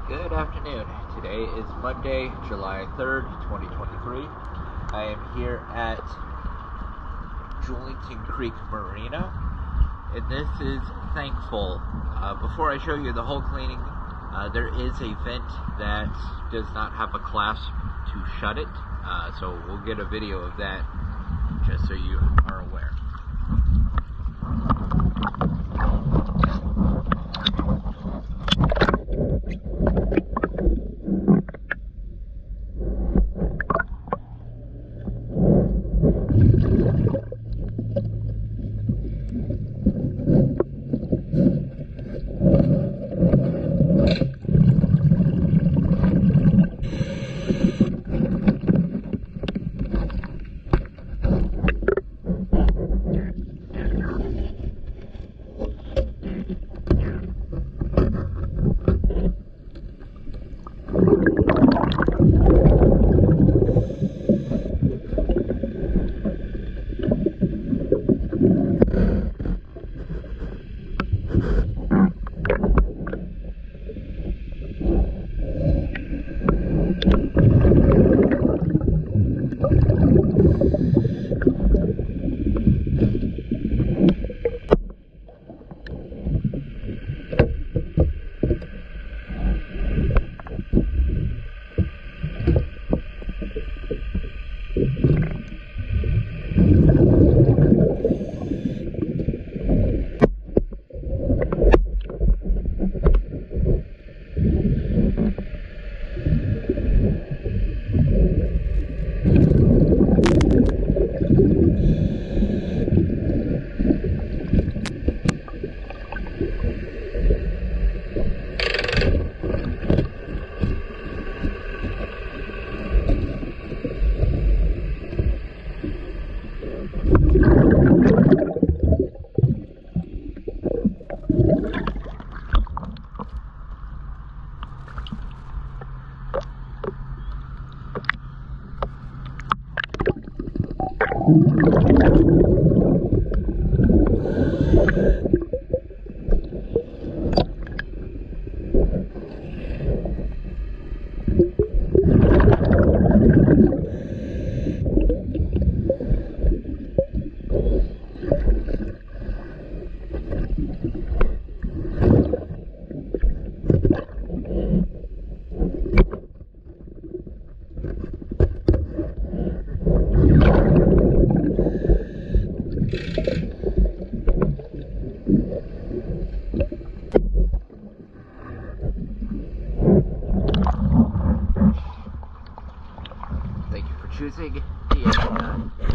Good afternoon. Today is Monday, July 3rd, 2023. I am here at Julington Creek Marina, and this is thankful. Before I show you the whole cleaning, there is a vent that does not have a clasp to shut it, so we'll get a video of that just so you are aware. Thank you for choosing the